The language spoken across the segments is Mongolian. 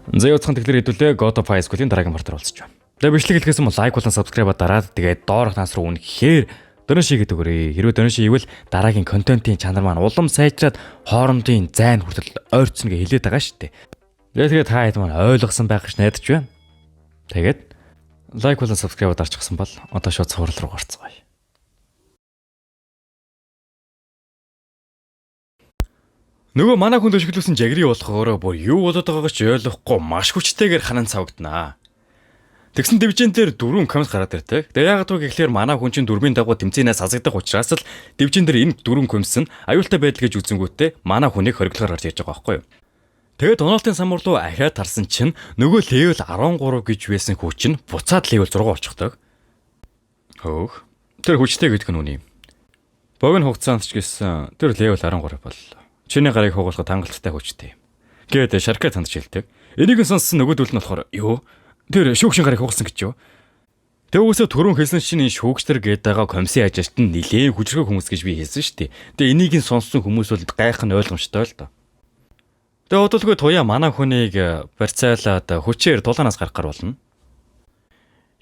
Зэвцхан тэгэхээр хэдүүлээ God of High School-ийн дараагийн партаар олцож байна. Тэгээ бичлэг хэлэхээс юм лайк болон subscribe дараад тэгээд доорх нас руу үнэхээр доноши гэдэг өгөрэй. Хэрвээ доноши ивэл дараагийн контентын чанар маань улам сайжраад хоорондын зайн хүртэл ойрцно гэж хэлээд байгаа шүү дээ. Тэгээд та хэд маань ойлгосон байх гэж найдаж байна. Тэгээд лайк болон subscribe дарчихсан бол одоо шууд цуврал руу гарцгаая. Нөгөө манай хүн төшөглөсөн жагри болохоор бүр юу болоод байгааг ч ойлгохгүй маш хүчтэйгээр ханан цавагданаа. Тэгсэн дивжин дээр 4 коммент гараад ирдэг. Тэгээ яагаад вэ гэхээр манай хүн чинь дөрвийн дагуу тэмцээнээс азагдах учраас л дивжин дээр энэ 4 комментс нь аюултай байдал гэж үзэнгүүтээ манай хүнийг хориглохоор гарч ирж байгаа байхгүй юу. Тэгээд Доналтын самур руу ахиад тарсан чинь нөгөө левел 13 гэж байсан хүн чинь буцаад левел 6 болчихдог. Хөөх. Тэр хүчтэй гэдэг нь үний. Богино хугацаанд ч гэсэн тэр левел 13 боллоо. Чиний гарыг хугуулахад хангалттай хүчтэй юм. Гээд Шарка танд шилдэг. Энийг сонссон нөгөөдөл нь болохоор юу? Тэр шүүгчийн гарыг хугалсан гэж юу? Тэгвээсээ түрүүн хэлсэн чинь энэ шүүгчтэр гээд байгаа комисси ажиалт нь нилээн хүчрэг хүмүүс гэж би хэлсэн шүү дээ. Тэгээ энийг нь сонссон хүмүүс бол гайхах нь ойлгомжтой л доо. Тэгээ удалгүй туяа манай хүнийг барьцаалаад хүчээр тулаанаас гаргахар болно.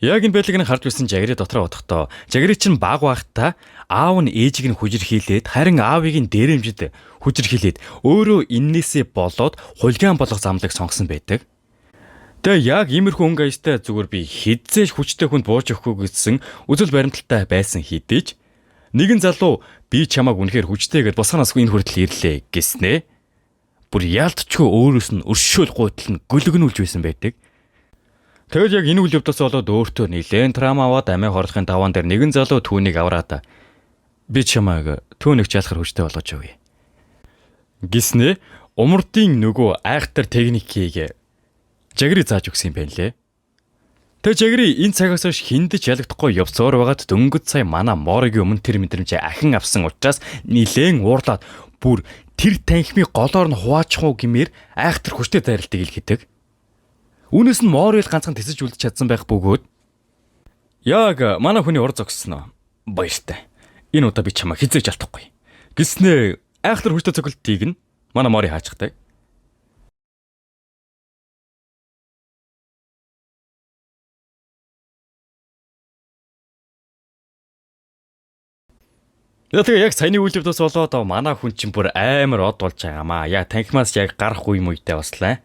Яг энэ байдлыг нь харж байсан жагри дотроо бодохдоо жагри чинь баг байхдаа аав нь ээжийг нь хүжирхийлээд харин аавыг нь дээрэмжид хүжирхийлээд өөрөө иннээсээ болоод хулгайн болох замлыг сонгосон байдаг. Тэгээ яг иймэрхүү өнгө аястай зүгээр би хідзээж хүчтэй хүнд бууж өгөхгүй гэсэн үзэл баримталтай байсан хэдийч нэгэн залуу би чамааг үнэхээр хүчтэйгээд босгоноос энэ хүртэл ирлээ гэснээ. Бүр яалтчгүй өөрөөс нь өршөөл гуйтал нь гөлгнүүлж байсан байдаг. Тэгвэл яг энэ үйл явдлаас болоод өөртөө нилээн трама аваад амиа хорлохын даваан дээр нэгэн залуу түүнийг авраад би чамайг түүнийг жаалахар хүчтэй болгож өгье. Гиснэ умардын нөгөө айхтар техникийг жагри зааж өгсөн юм байна лээ. Тэг жагри энэ цагаас хойш хиндэж ялагдахгүй явцаар байгаад дөнгөж сая манай моригийн өмнө тэр мэдрэмжээ ахин авсан учраас нилээн уурлаад бүр тэр танхимыг голоор нь хуваачих уу гэмээр айхтар хүчтэй зайралтыг илгээдэг. Үүнээс нь Морил ганцхан тэсэж үлдэж чадсан байх бөгөөд яг манай хүний ур зогссон. Баяртай. Энэ удаа би чамаа хизээж алдахгүй. Гиснэ айхтар хүчтэй цогцолтыг нь манай Мори хаачдаг. Тэгээ яг саяны үйл явдлаас болоод манай хүн чинь бүр амар од болж байгаамаа. Яа танхимаас яг гарах үе мүйтэй баслаа.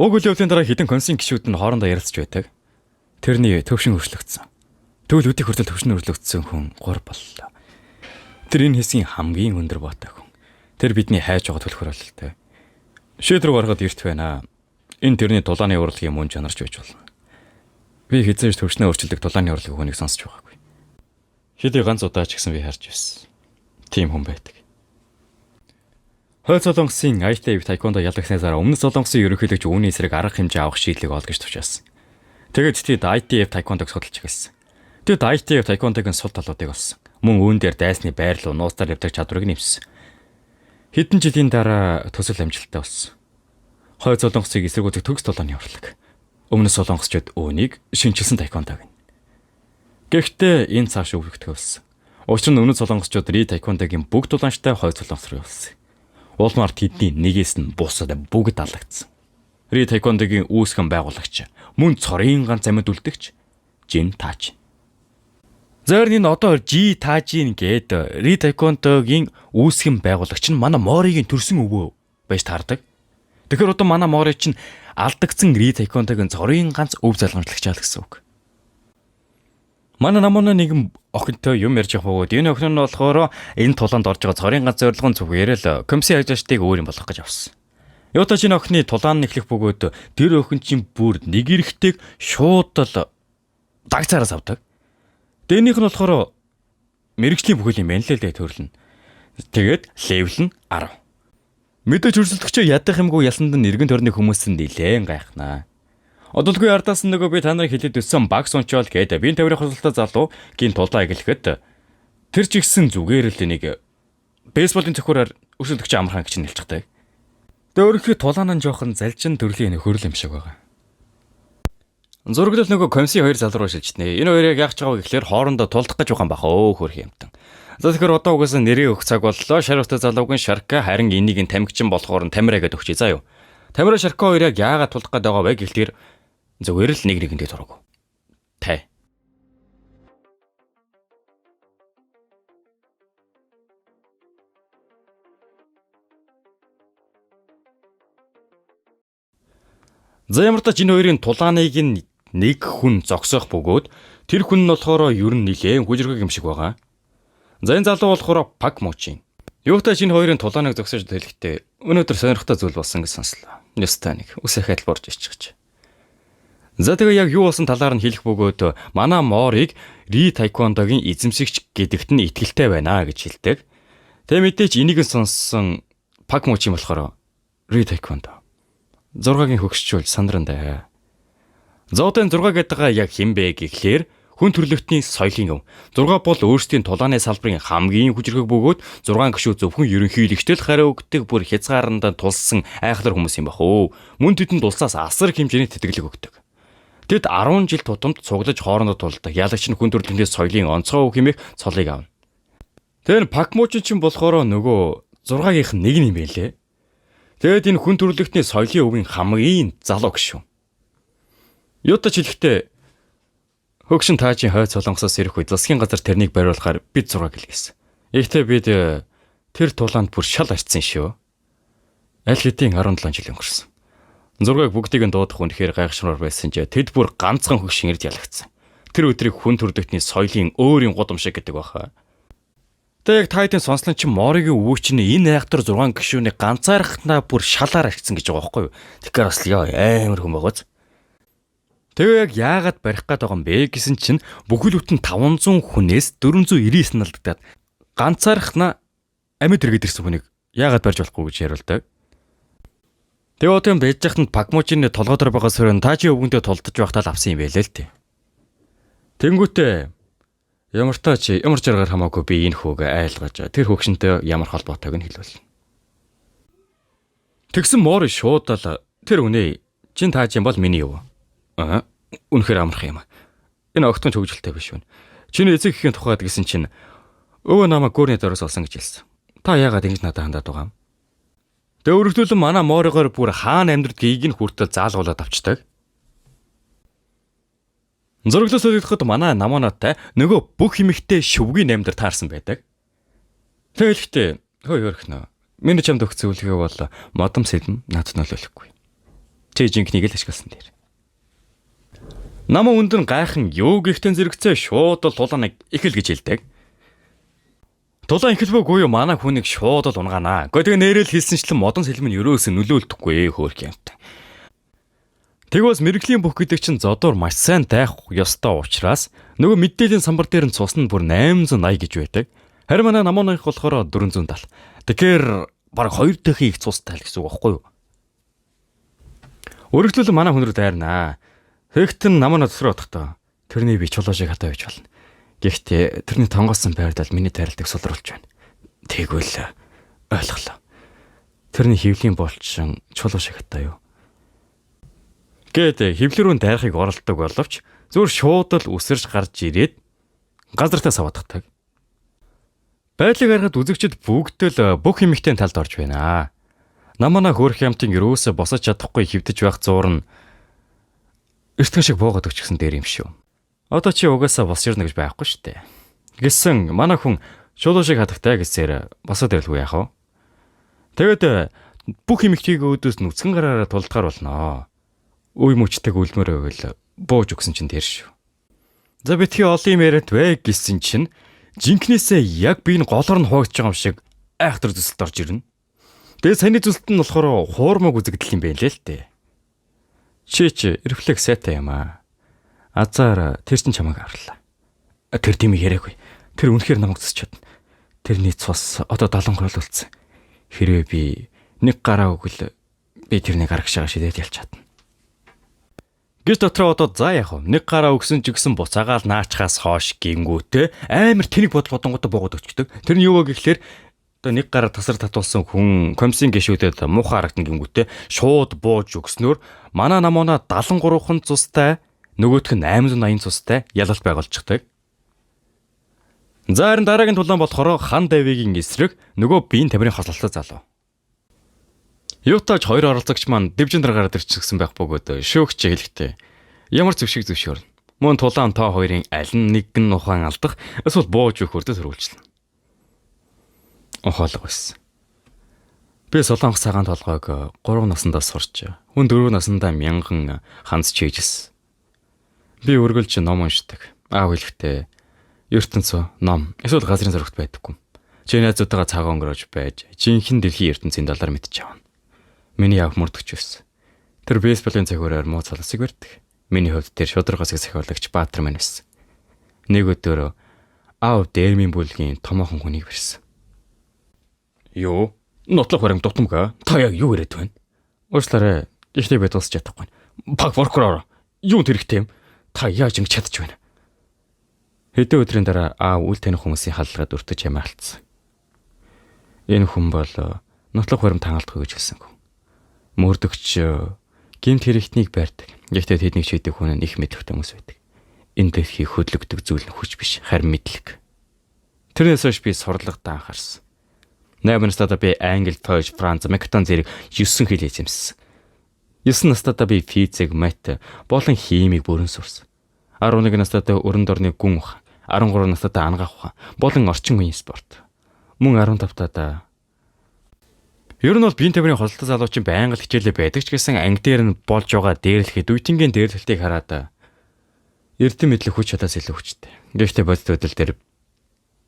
Уг үйл явдлын дараа хэдэн консийн гишүүд нь хоорондоо ярилцж байдаг. Тэрний төвшин өршлөгдсөн. Тэгвэл өдөх хүртэл төвшин өршлөгдсөн хүн 3 боллоо. Тэр энэ хэсгийн хамгийн өндөр боотой хүн. Тэр бидний хайж байгаа төлхөр бололтой. Шийд рүү гарахад эрт байна. Энэ тэрний дулааны урлагийн мөн чанарч байж болно. Би хизээж төвшнөө өөрчилдөг дулааны урлагийн хүнийг сонсч байгаагүй. Хэдий ганц удаа ч гэсэн би харж байсан. Тийм хүн байдаг. Хойд Солонгосын ITF тайквондо ялагснаас өмнө Солонгосын ерөнхийлөгч үүний эсрэг арга хэмжээ авах шийдлийг олгож тушаасан. Тэгээд тэд ITF тайквондог судалж эхэлсэн. Тэд ITF тайквондогийн сул талуудыг олсон. Мөн үүн дээр дайсны байр руу нууцтаар явдаг чадварыг нэмсэн. Хэдэн жилийн дараа төсөл амжилттай болсон. Хойд Солонгосыг эсэргүүцэх төгс тулааны урлаг. Өмнө солонгосчууд үүнийг шинжилсэн тайквондог. Гэхдээ энэ цааш өвлөгдөх болсон. Учир нь өмнө солонгосчууд ри тайквондогийн бүгд тулаанчтай хойд солонгос руу явсан. Улмаар тэдний нэгээс нь бусад бүгд алагдсан. Ри тайквондогийн үүсгэн байгуулагч мөн цорын ганц амьд үлдэгч Жин Тааж. Зөрний одоо Жи Таажийн гээд ри тайквондогийн үүсгэн байгуулагч нь манай Моригийн төрсөн өвөө байж таардаг. Тэгэхээр одоо манай Мори чинь алдагдсан ри тайквондогийн цорын ганц өв залгамжлагч аа гэсэн үг. Манай намууны нэгэн охинтой юм ярьж байгаа бөгөөд энэ охин нь болохоор энэ тулаанд орж байгаа цорын ганц зорилго нь зүгээр л комисси ажлаачдыг өөр юм болгох гэж авсан. Ятаж энэ охины тулаан нэхлэх бөгөөд тэр охин чинь бүр нэг эрэхтэйг шууд л дагцаараас авдаг. Дэнийх нь болохоор мэрэгжлийн бүхэл юм байна л дээ төрлөн. Тэгээд левел нь 10. Мэдээж өрсөлдөгчөө ядах юмгүй ялсанд нь эргэн тойрны хүмүүс нь нилээн гайхнаа. Одолгүй ардаас нөгөө би та нарыг хэлээд өссөн баг сончоол гээд бие тавирах хосолтой залуу гин тулаа эглэхэд тэр ч ихсэн зүгээр л нэг бейсболын цохиороор өрсөлдөгч амархан гэж нэлж чаддаг. Тэгээ өөрөөхөө тулаан нь жоохон залжин төрлийн нөхөрл юм шиг байгаа. Зураглал нөгөө комисси хоёр залуу руу шилжтнэ. Энэ хоёрыг яах ч байгаа гэхлээр хоорондоо тулдах гэж байгаа юм баха хөрх юмтан. За тэгэхээр одоо угаасаа нэрээ өгөх цаг боллоо. Шар өстэй залуугийн Шарка харин энийг нь тамхичин болохоор нь Тамира гэдээ өгчээ заа юу. Тамира Шарко хоёр яг яагаад тулах гээд байгаа вэ гэхлээр зүгээр л нэг нэгэндээ зураг. Тай. За ямар ч тач энэ хоёрын тулааныг нэг хүн зогсоох бөгөөд тэр хүн нь болохоор ер нь нэлээд хүчрэг юм шиг байгаа. За энэ залуу болохоор Пак Мучин. Юутай энэ хоёрын тулааныг зогсоож хэлэхдээ өнөөдөр сонирхтой зүйл болсон гэж сонслоо. Ястай нэг үсэхэд борж ичгэж. За тэгээ яг юу болсон талаар нь хэлэх бөгөөд манай Морийг Ри Таеквондогийн эзэмшигч гэдэгт нь итгэлтэй байна гэж хэлдэг. Тэгээ мэдээч энийг нь сонссон Пак Мучин болохоор Ри Таеквондо 6-гийн хөгшчүүл сандрандаа. Зоодын 6 гэдэг яг хэн бэ гэхлээр хүн төрлөختний соёлын өв. 6 бол өөрсдийн тулааны салбарын хамгийн хүчрэг бөгөөд 6 гишүүд зөвхөн ерөнхийлөгчдөл хариу өгдөг бүр хязгаарланд тулсан айхлар хүмүүс юм бахөө. Мөн тэдэнд улсаас асар хэмжээний тэтгэлэг өгдөг. Тэд 10 жил тутамд цуглаж хоорондоо тулдаг. Ялагч нь хүн төрлөختний соёлын онцгой өв хэмээх цолыг авна. Тэр Пак Мучин ч болохоор нөгөө 6-гийнх нь нэг юм байлээ. Тэгэд энэ хүн төрлөختний соёлын өвийн хамгийн залуу гишүүн. Юутач хэлэхдээ хөгшин таажийн хойд солонгосоос ирэх үед засгийн газар тэрнийг бариулахаар бид 6 гэлгээсэн. Ихтэй бид тэр тулаанд бүр шал арцсан шүү. Аль хэдийн 17 жил өнгөрсөн. 6-ыг бүгдийг нь дуудах үнэхээр гайхшраар байсан ч тэд бүр ганцхан хөгшин ирд ялагдсан. Тэр өдрийг хүн төрлөختний соёлын өөрийн гудамшиг гэдэг баха. Тэг тайдын сонслон чи Моригийн өвөөч нь энэ айхтар 6 гишүүнийг ганцаархнаа бүр шалаар арчсан гэж байгаа байхгүй юу? Тэгэхээр бас амар хүн байгааз. Тэгээ яг яагаад барих гээд байгаа юм бэ гэсэн чинь бүхэл бүтэн 500 хүнээс 499 алдагдаад ганцаархнаа амьд иргэд ирсэн хүнийг яагаад барьж болохгүй гэж яриулдаг. Тэгээ одоо байж заханд Пак Мучины толгой дээр байгаа сөрөн таажи өвгөндөө толдож байхдаа л авсан юм байлээ л дээ. Тэнгүүтээ ямар жаргаар хамаагүй би энэ хүүг айлгаж тэр хөгшөнтэй ямар холбоотойг нь хэлвэл. Тэгсэн Мори шууд л тэр үнэ чин тааж юм бол миний юу? Үнэхээр амарх юм. Энэ огтхон ч хөвгөлтэй биш вэ. Чиний эцэг эхийн тухайд гэсэн чинь өвөө намайг гүрний дөрөс олсон гэж хэлсэн. Та яагаад ингэж надад хандаад байгаа юм? Тэ өргөдөлөн манай Моригоор бүр хаана амьдрдгийг нь хүртэл заалгуулад авчдаг. Зөрөглөөс солиход манай намаанатай нөгөө бүх хэмэгтэй шүвгийн амьдар таарсан байдаг. Тэгэхдээ хөөөрхнө. Миний чамд өгсөн үлгээ бол модом сэдэм надад нөлөөлөхгүй. Чи жинхнийг л ашигласан дээр. Намаа өндөр гайхан юу гихтэн зэрэгцээ шууд л тулааныг ихэл гэж хэлдэг. Тулаан ихэлбэгүй юу манай хүнийг шууд л унгаанаа. Гэхдээ нэрэл хэлсэнчлэн модон сэлэм нь ерөөсөө нөлөөлдөхгүй хөөх юмтай. Тэгвээс мэрэглийн бүх гэдэг чинь зодоор маш сайн дайх ёстой учраас нөгөө мэдээллийн самбар дээр нь цус нь бүр 880 гэж байдаг. Харин манай намууных болохоор 470. Тэгэхээр баг 2 дахин их цустай л гэсэн үг байхгүй юу? Өргөдлөл манай хүн рүү дайрнаа. Тэгтэн намаа төсрөө утгатай. Тэрний би чулуушиг хатаа байж болно. Гэхдээ тэрний тонгоосон байрдал миний тайралтыг сулруулж байна. Тэгвэл ойлголоо. Тэрний хөвлийн болчин чулуушиг хатаа юу? Гэт хөвлөрүүн дайрахыг оролдог боловч зүгээр шууд л үсэрж гарч ирээд газартаа савааддаг. Байдлыг харахад үзэгчд бүгд л бүх хэмэгтэй талд орж байна. Намана хөөх ямтын юусаа босож чадахгүй хөвдөж байх зуурн эртгэн шиг буугаад өчгсөн дээр юм шүү. Одоо чи угаасаа босч ирнэ гэж байхгүй шүү дээ. Гэсэн манай хүн чулуушиг хатагтай гэсээр босоод ирлгүй яах вэ? Тэгэд бүх хэмэгтийг өөдөөс нүцгэн гараараа тулдгаар болноо. Үе мөчтэйг үлмөр байвал бууж өгсөн чинь тэр шүү. За битгий олон юм яриад вэ гэсэн чинь жинкнээсээ яг би энэ голоор нь хуваагдж байгаа юм шиг айхтар зүсэлт орж ирнэ. Тэгээ саяны зүсэлт нь болохоор хуурмаг үзэгдэл юм байна лээ л дээ. Чи рефлекс сайтай юм аа. Азар тэр чин чамайг аварлаа. Тэр тийм яриаггүй. Тэр үнэхээр намайг зүсч чадна. Тэрний цус одоо 70 гол болсон. Хэрвээ би нэг гараа өгвөл би тэрнийг гаргашаа шидээд ялч чадна. Гэс дотроо одоо за яах вэ? Нэг гараа өгсөн ч гэсэн буцаагаал наачхаас хоош гингүүтээ амар тэнэг бодготонготой буугаад өчтдөг. Тэр нь юу вэ гэхлээр одоо нэг гараа тасар татуулсан хүн комиссийн гишүүдэд муухай харагдан гингүүтээ шууд бууж өгснөөр манай намуунаа 73хан цустай нөгөөх нь 880 цустай ялалт байгуулчихдаг. За харин дараагийн тулаан болохоор хан давигийн эсрэг нөгөө биеийн тамирын хослолтой залуу. Ютаж хоёр оролцогч маань дэвжин дараагаар төрчихсөн байх бөгөөд шүүгч хэлэхдээ ямар зөвшиг зөвшөөрнө. Мөн тулаан тоо хоёрын аль нэг нь ухаан алдах эсвэл бууж өгөхөөр төрүүлжлэн. Ухаалаг байсан. Би Солонгос цагаан толгойг 3 наснаас сурч, хүн 4 наснда мянган ханц чийжсэн. Би өргөлж ном уншдаг. Аав хэлэхдээ ертөнцөө ном эсвэл газрын зурагт байдаггүй. Чи найзуудтайгаа цаг өнгөрөөж байж, жинхэнэ дэлхийн ертөнцийн талаар мэдчихэв. Миний аав мөрдөгч байсан. Тэр бейсболын цагаараар муу цалсыг барьдаг. Миний хувьд тэр шударгасыг сахиулагч Баатар маань байсан. Нэг өдөр аав дээрмийн бүлгийн томоохон хүнийг барьсан. Юу? Нотлох баримт дутамга. Та яг юу яриад байна? Уучлаарай. Ихтэй би дуусч чадахгүй. Баг прокурор. Юу тэрэгтэй юм? Та яаж ингэ чадчих вэ? Хэдэн өдрийн дараа аав үл таних хүмүүсийн халдлагад өртөж ямаа алдсан. Энэ хүн бол нотлох баримт хангалтгүй гэж хэлсэн хүн. Мөрдөгч гэмт хэрэгтнийг барьдаг. Гэхдээ тэднийг шийдэх хүн нь их мэдлэгтэй хүмүүс байдаг. Энэ дэлхийг хөдлөгдөг зүйл нь хүч биш, харин мэдлэг. Тэрнээс хойш би сурлагатаа анхаарсан. 8 настайдаа би англи, польш, франц, мексикан зэрэг 9 хэл эзэмссэн. 9 настайдаа би физик, мат болон химийг бүрэн сурсан. 11 настайдаа өрөнд орны гүн ухаан, 13 настайдаа ангаах ухаан болон орчин үеийн спорт. Мөн 15 таа ер нь бол биеийн тамирын хосолтой залуучин байнга л хичээлээ байдаг ч гэсэн анги дээр нь болж байгаа дээрлэхэд үеийнгийн дээрлэлтийг хараад эрдэм мэдлэг хүч чадаас илүү хүчтэй. Гэхдээ бодит байдал дээр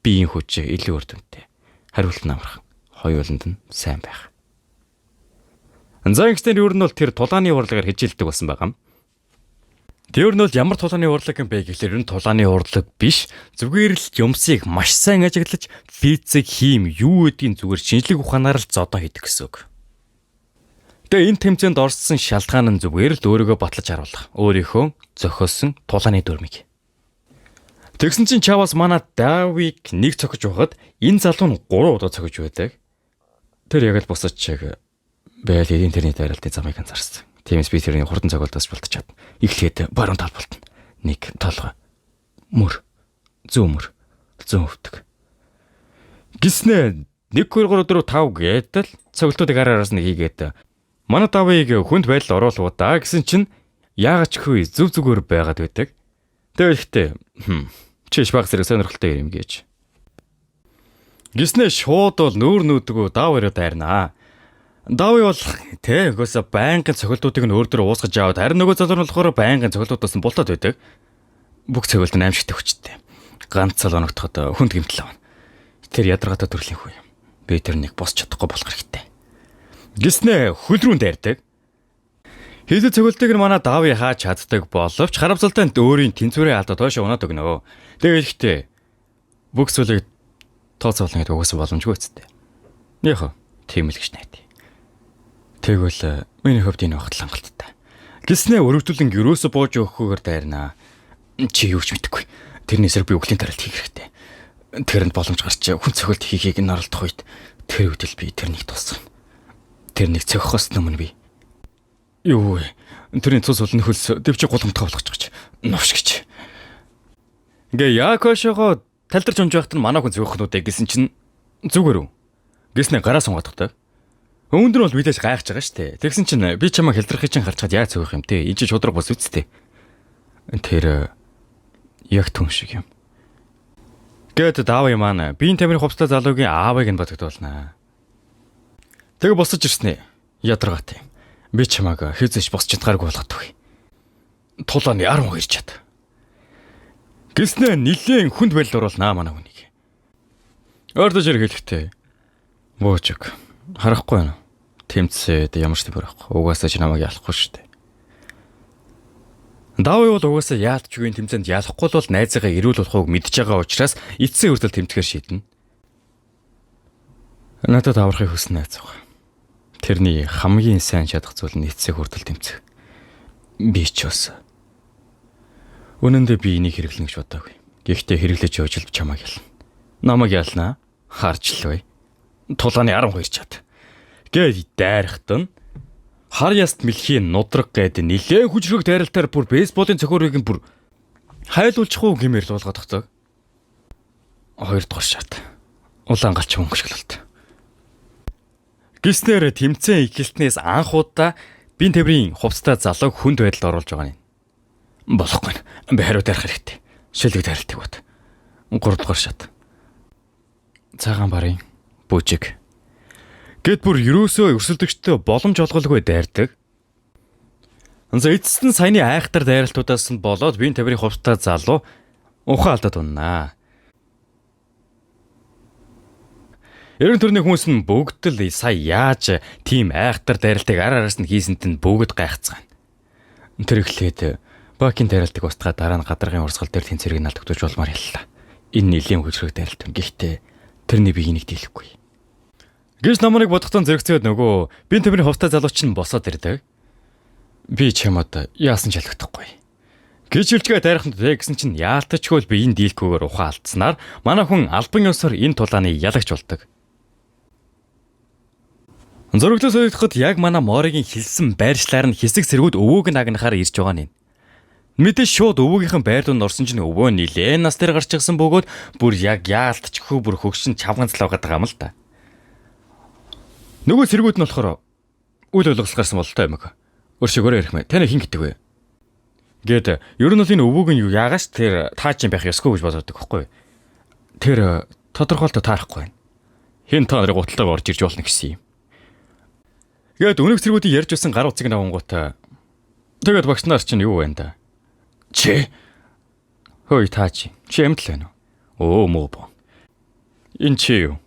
биеийн хүч илүү үр дүнтэй. Хариулт нь амархан. Хоёуланд нь сайн байх. Анзаагчдын ер нь бол тэр тулааны урлагаар хичээлдэг болсон байгаа юм. Тэр нь бол ямар тулааны урлаг юм бэ гэхлээр энэ тулааны урлаг биш, зүгээр л юмсыг маш сайн ажиглаж физик, хим юу гэдгийг зүгээр шинжлэх ухаанаар л зодоо хийдэг гэсэн үг. Тэгээ энэ тэмцээнд орсон шалтгаан нь зүгээр л өөрийгөө батлаж харуулах. Өөрийнхөө зохиосон тулааны дүрмийг. Тэгсэн чинь чаваас манай Давиг нэг цохиж байхад энэ залуу нь 3 удаа цохиж байдаг. Тэр яг л босож чиг байл интернет байралтын замыг анзаарсан. Тиймээс би тэрний хурдан цогцолдож болтчаад эхлээд баруун тал болтно. Нэг толгой. Мөр. Зүүмөр. Зүүн хөвтг. Гиснэ 1 2 3 4 5 гэдэл цогцолтуудыг араараас нь хийгээд манай Давыг хүнд байдал оруулуудаа гэсэн чинь яагаад ч хөө зүв зүгээр байгаад байдаг. Тэгэхдээ чиш баг зэрэг сонирхолтой юм гэж. Гиснэ шууд бол нүүр нүүдгүү Дав өрөө дайрнаа. Дави бол үгүйсэ байнгын цохилтуудыг нь өөр дөр уусгаж аваад харин нөгөө залуу нь болохоор байнгын цохилтуудаас нь бултаад байдаг. Бүх цохилт нь аимшигтэй хүчтэй. Ганц цал оногдоход хүнд гэмтэл авна. Тэр ядаргатай төрлийн хүү юм. Би тэр нэг босч чадахгүй болох хэрэгтэй. Гиснэ хөлрүүн дайрдаг. Хийдэг цохилтыг нь манай Дави хааж чаддаг боловч харамсалтай нь өөрийн тэнцвэрээ алдаад хойшоо унаад өгнө. Тэгэхдээ бүх зүйлийг тооцоолно гэдэг угаасаа боломжгүй үсттэй. Яг тийм л гэж найдаа. Тэгвэл миний хувьд энэ багт хангалттай. Гиснэ өргөдүүлэн юусоо бууж өгөхөөр дайрнаа. Чи юу ч мэдэхгүй. Тэрний эсрэг би үглийн даралт хийх хэрэгтэй. Тэрэнд боломж гарч хүн цохилт хийхийг нь оролдох үед тэр үед л би тэрнийг тусгана. Тэрнийг цохихоос өмнө би юу вэ? Тэрний цус улны хөлс дэвчиг гулгамтгай болгож гэж. Новш гэж. Гээ яакошого талдарч унж байхад нь манай хүн зөвхнүүдээ гэсэн чинь зүгээр үү? Гиснэ гараа сунгаадахтай. Өндөр бол бидээс гайхаж байгаа штэ. Тэгсэн чинь би чамаа хэлтрахыг чинь харчаад яаж зөвөх юм те. Энд чинь шудраг бос үсттэй. Тэр яг түн шиг юм. Гэт Дави маань биеийн тамирын хувцас залуугийн аавыг нь бодогдуулнаа. Тэгээ босож ирснэ. Ядаргаатай. Би чамааг хийзэж босч чадгааргүй болгоод өгье. Тулааны 12 чад. Гиснэ нилийн хүнд байдал оруулнаа манай хүнийг. Ордож ирэх хэлэхтэй. Боожиг. Харахгүй байна. Тэмцээд ямар ч тэмэр байхгүй. Угаасаа чи намайг ялахгүй шүү дээ. Дави бол угаасаа яалтчгүй тэмцээнд ялахгүй бол найзыгаа ирүүл болохыг мэдж байгаа учраас эцсийн хүртэл тэмцэхээр шийднэ. Надад аврахыг хүснэ найз байгаа. Тэрний хамгийн сайн чадах зүйл нь эцсийн хүртэл тэмцэх. Би ч бас. Үнэн дээр би энийг хэрэглэнэ гэж бодоогүй. Гэхдээ хэрэглэж явж л чамайг ялна. Намайг ялнаа. Харж л бай. Тулааны 12 чад. Гээд дайрахт нь хар яст мэлхийн нудраг гээд нилээн хүчрэг дайралтаар бүр бейсболын цохиурыг нь бүр хайлуулчих уу гэмээр л болгоод тогтоо. 2 дугаар шат. Улаан галч өнгөшгөлөлт. Гиснээр тэмцээн ихэлтнээс анх удаа бие тэмрийн хувцастай залууг хүнд байдалд оруулж байгаа нь. Болохгүй. Би хариу тарих хэрэгтэй. Шилэг тарилтыг бод. 3 дугаар шат. Цагаан барын бүжиг. Гэт бүр юусоо өрсөлдөгчтэй боломж олголгүй дайрдаг. За эцэст нь саяны айхтар дайралтуудаас нь болоод бие тэмрийн хувцастай залуу ухаан алдаад уннаа. Ерөн төрний хүмүүс нь бүгд л сая яаж тийм айхтар дайралтыг араас нь хийсэнд нь бүгд гайхацгаана. Тэр ихлээд Бакийн дайралтыг устгаа дараа нь гадаргын урсгал дээр тэнцвэрийг алдагдуулж болмаар яллаа. Энэ нэлийн хүчрэг дайралт юм. Гэхдээ тэрний биеийг дийлэхгүй. Гэж намайг бодохтон зэрэгцээд нөгөө бие тэмрийн хувцастай залуу чинь босоод ирдэг. Би чамд яасан ч ялагдахгүй. Гişүлжгээ дайраханд гэсэн чинь яалтчгүй би энэ дийлхүүгээр ухаан алдснаар манай хүн албан ёсоор энэ тулааны ялагч болдог. Зөрөглөөс ойлгоход яг манай Моригийн хэлсэн байршлаар нь хэсэг сэргүүд өвөөг нь агнахаар ирж байгаа нь. Мэдээж шууд өвөөгийнхэн байр дунд орсон чинь өвөө нилээн нас дээр гарч ирсэн бөгөөд бүр яг яалтчгүй бүр хөгшин чавганцлаа байгаа юм л да. Нөгөө сэргүүд нь болохоор үл ойлгос гарсан бололтой юм аа. Өөршөөрөө ярих мэ. Таны хин гэдэг вэ? Гэт ер нь л энэ өвөөг нь юу яагаас тэр таач юм байх ёсгүй гэж боддог байхгүй. Тэр тодорхойлт таарахгүй байна. Хин та нарыг гуталтайг орж ирж болно гэсэн юм. Гэт өнөг сэргүүдийн ярьж байсан гар утсыг авангуудаа тэгээд багш нар чинь юу вэ да? Чи хөөе таач. Чи амьд л байна уу? Муу бо. Энэ чи юу?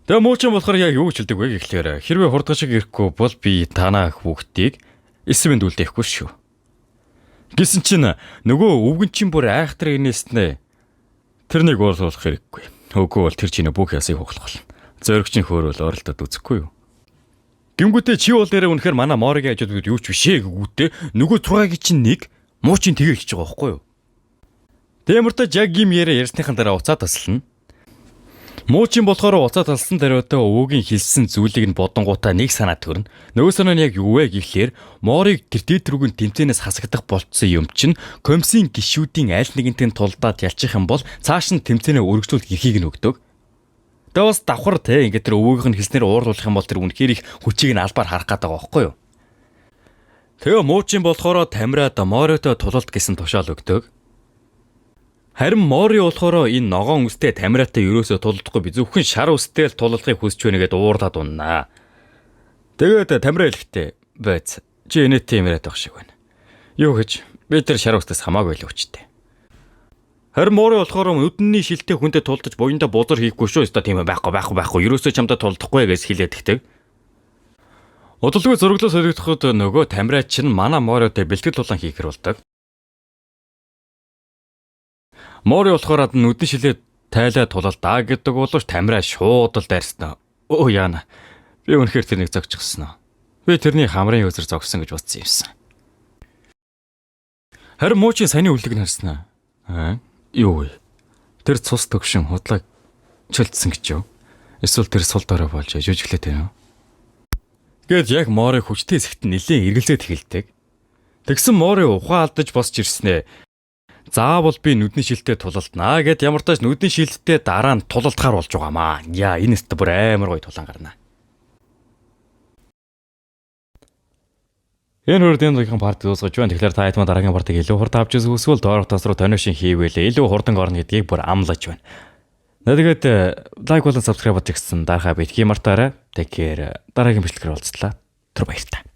Тэгээ муучин болохоор яг юу ч хэлдэг вэ гэхлээр хэрвээ хурдгаж ирэхгүй бол би танаа хүүхдийг эсвэнд үлдээхгүй шүү. Гэсэн чинь нөгөө өвгөн чинь бүр айхтар инээснэ. Тэрнийг уулзах хэрэггүй. Үгүй бол тэр чинь бүх ясыг хуглах болно. Зоригчийн хөөрөл оролдоод үзэхгүй юу. Гингүүтээ чи бол дээрээ үнэхээр манай Моригийн ажууд юу ч бишээ гэгүүтээ нөгөө тугаагийн чинь нэг муучин тэгээ хэлж байгаа байхгүй юу. Тэмэртэж яг юм ярьсныхан дараа уцаа таслана. Муучин болохоор уцаа талсан даруйдаа өвөгийн хэлсэн зүйлийг нь бодонгуудаа нэг санаа төрнө. Нөгөө санаа нь яг юу вэ гэхлээр Мориг тэр дээд рүүгэн тэмцээнээс хасагдах болцсон юм чинь комиссийн гишүүдийн аль нэгэнтийн тулдаад ялчих юм бол цааш нь тэмцээнээ өргөжлүүлэх эрхийг нь өгдөг. Тэгээ бас давхар те ингээд тэр өвөөгийнх нь хэлснээр уурлуулах юм бол тэр үнэхээр их хүчийг нь албаар харах гэдэг байгаа байхгүй юу. Тэгээ муучин болохоор Тамирад Моритой тулалт гэсэн тушаал өгдөг. Харин Мори болохоор энэ ногоон үстэй Тамиратай ерөөсөө тулдахгүй би зөвхөн шар үстэй л тулалдахыг хүсч байна гэдээ уурлаад уннаа. Тэгээд Тамира хэлэхдээ байц чи энэ тийм яриад байх шиг байна. Юу гэж би тэр шар үстээс хамаагүй л өвчтэй. Харин Мори болохоор нүдний шилтэй хүнтэй тулдаж буянда бузар хийхгүй шүү. Өстой тийм байхгүй. Ерөөсөө чамдаа тулдахгүй гэж хэлээд ихтэй. Удалгүй зөрөглөөс солигдоход нөгөө Тамира чинь манай Моритой бэлтгэл тулаан хийхэр болдог. Мори болохоор нүдэн шилээ тайлаа тулалдаа гэдэг боловч Тамира шууд л дайрсан. Оо яана. Би үнэхээр тэрнийг зогчихсон. Би тэрний хамрын өзөр зогсон гэж бодсон юмсан. Харин муучин саяны үлдэг нь харснаа. Юу вэ? Тэр цус төгшин худлаа чөлдсөн гэж юу? Эсвэл тэр сул дорой болж жүжиглээд байна уу? Гэт яг Мори хүчтэй хэсэгт нэлээд эргэлзээд эхэлдэг. Тэгсэн Мори ухаан алдаж босч ирснэ. Заавал би нүдний шилтэй тулалднаа гэд ямар тааш нүдний шилттэй дараа нь тулалдахаар болж байгаамаа. Яа энэ өстө бүр амар гоё тулаан гарнаа. Энэ хурдын парт дуусгаж байна. Тэгэхээр та хэд дараагийн партыг илүү хурд авч үзвэл доорх тас руу тоношин хийвэл илүү хурдан орно гэдгийг бүр амлаж байна. Тэгээд лайк болон subscribe хийгсэн дарахаа битгий мартаарай. Тэгэхээр дараагийн бичлэгээр уулзлаа. Түр баярлалаа.